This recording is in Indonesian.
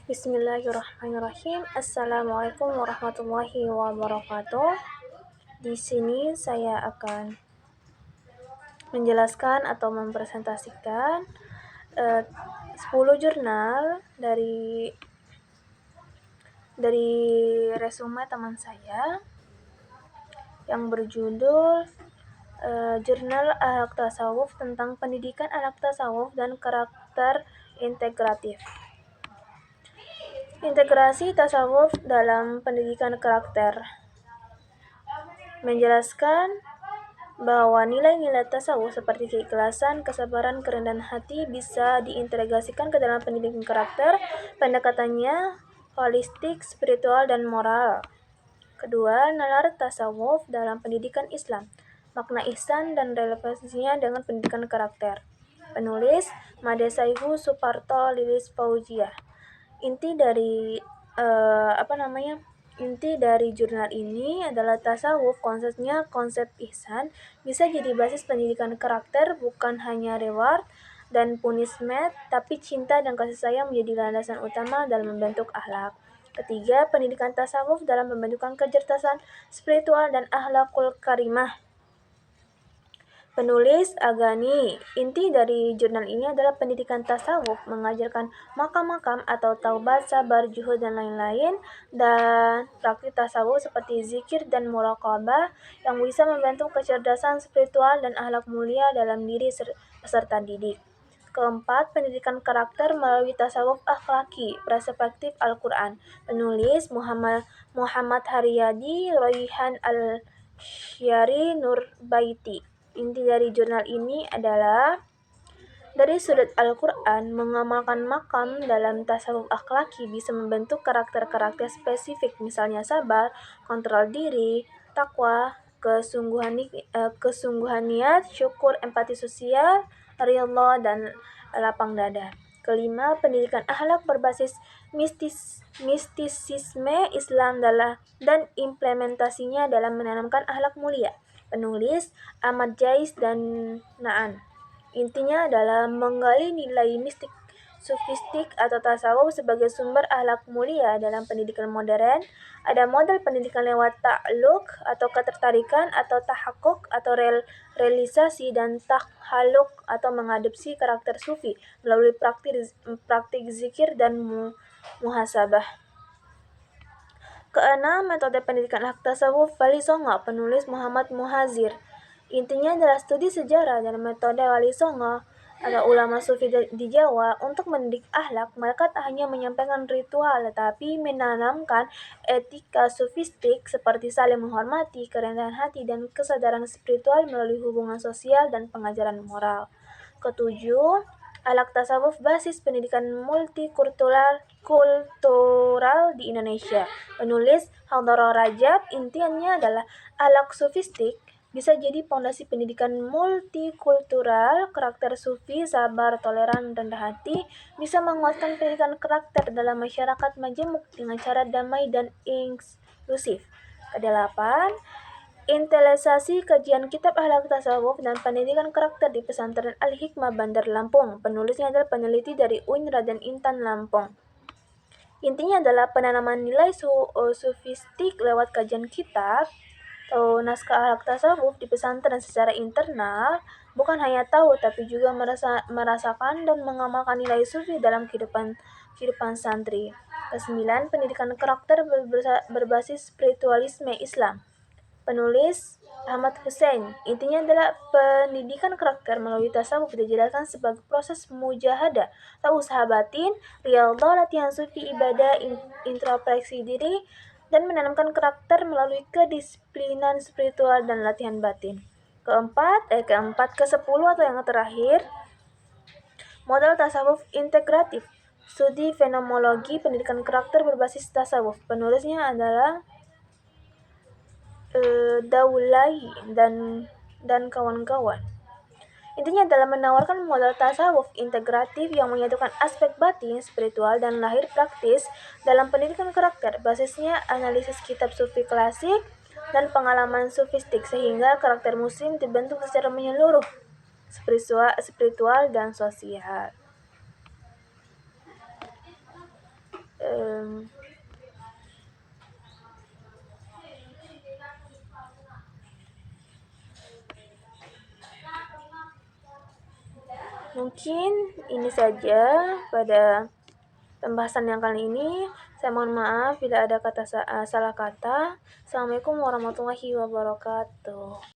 Bismillahirrahmanirrahim. Assalamualaikum warahmatullahi wabarakatuh. Di sini saya akan menjelaskan atau mempresentasikan 10 jurnal dari resume teman saya yang berjudul Jurnal Akhlak Tasawuf tentang pendidikan akhlak tasawuf dan karakter integratif. Integrasi tasawuf dalam pendidikan karakter menjelaskan bahwa nilai-nilai tasawuf seperti keikhlasan, kesabaran, kerendahan hati bisa diintegrasikan ke dalam pendidikan karakter. Pendekatannya holistik, spiritual, dan moral. Kedua, nalar tasawuf dalam pendidikan Islam, makna ihsan dan relevansinya dengan pendidikan karakter. Penulis Made Saihu Suparto Lilis Fauziah. Inti dari jurnal ini adalah tasawuf, konsepnya konsep ihsan bisa jadi basis pendidikan karakter, bukan hanya reward dan punishment, tapi cinta dan kasih sayang menjadi landasan utama dalam membentuk akhlak. Ketiga, pendidikan tasawuf dalam pembentukan kecerdasan spiritual dan akhlakul karimah. Penulis Agani. Inti dari jurnal ini adalah pendidikan tasawuf mengajarkan makam-makam atau taubat, sabar, juhud, dan lain-lain, dan praktik tasawuf seperti zikir dan muraqabah yang bisa membentuk kecerdasan spiritual dan akhlak mulia dalam diri peserta didik. Keempat, pendidikan karakter melalui tasawuf akhlaki, perspektif Al-Quran. Penulis Muhammad Haryadi Royhan Al-Syari Nurbaiti. Inti dari jurnal ini adalah dari sudut Al-Quran, mengamalkan makam dalam tasawuf akhlaki bisa membentuk karakter-karakter spesifik, misalnya sabar, kontrol diri, takwa, kesungguhan niat, syukur, empati sosial, ridha, dan lapang dada. Kelima, pendidikan akhlak berbasis mistisisme Islam dan implementasinya dalam menanamkan akhlak mulia. Penulis Ahmad Jais dan Naan. Intinya adalah menggali nilai mistik, sufistik, atau tasawuf sebagai sumber akhlak mulia dalam pendidikan modern. Ada model pendidikan lewat ta'alluq atau ketertarikan, atau tahakkuk atau realisasi, dan takhaluk atau mengadopsi karakter sufi melalui praktik zikir dan muhasabah. Keenam, metode pendidikan akhlak tasawuf Wali Songo. Penulis Muhammad Muhazir. Intinya adalah studi sejarah dan metode Wali Songo atau ulama sufi di Jawa. Untuk mendidik akhlak, mereka tak hanya menyampaikan ritual, tetapi menanamkan etika sufistik seperti saling menghormati, kerendahan hati, dan kesadaran spiritual melalui hubungan sosial dan pengajaran moral. Ketujuh, akhlak tasawuf basis pendidikan multikultural di Indonesia. Penulis Haldara Rajab. Intinya adalah akhlak sufistik bisa jadi fondasi pendidikan multikultural. Karakter sufi, sabar, toleran, rendah hati bisa menguatkan pendidikan karakter dalam masyarakat majemuk dengan cara damai dan inklusif. Kedelapan, intelesasi kajian kitab akhlak tasawuf dan pendidikan karakter di pesantren Al-Hikmah Bandar Lampung. Penulisnya adalah peneliti dari UIN Raden Intan Lampung. Intinya adalah penanaman nilai sufistik lewat kajian kitab atau naskah akhlak tasawuf di pesantren secara internal, bukan hanya tahu tapi juga merasakan dan mengamalkan nilai sufi dalam kehidupan santri. Kesembilan, pendidikan karakter berbasis spiritualisme Islam. Penulis Ahmad Hussein. Intinya adalah pendidikan karakter melalui tasawuf dijelaskan sebagai proses mujahadah atau usaha batin, riyadhah, latihan sufi, ibadah, introspeksi diri, dan menanamkan karakter melalui kedisiplinan spiritual dan latihan batin. Ke-10 atau yang terakhir, model tasawuf integratif, studi fenomenologi pendidikan karakter berbasis tasawuf. Penulisnya adalah Daulay dan kawan-kawan. Intinya adalah menawarkan modal tasawuf integratif yang menyatukan aspek batin, spiritual, dan lahir praktis dalam pendidikan karakter. Basisnya analisis kitab sufi klasik dan pengalaman sufistik sehingga karakter muslim dibentuk secara menyeluruh, spiritual dan sosial. Mungkin ini saja pada pembahasan yang kali ini. Saya mohon maaf bila ada salah kata. Assalamualaikum warahmatullahi wabarakatuh.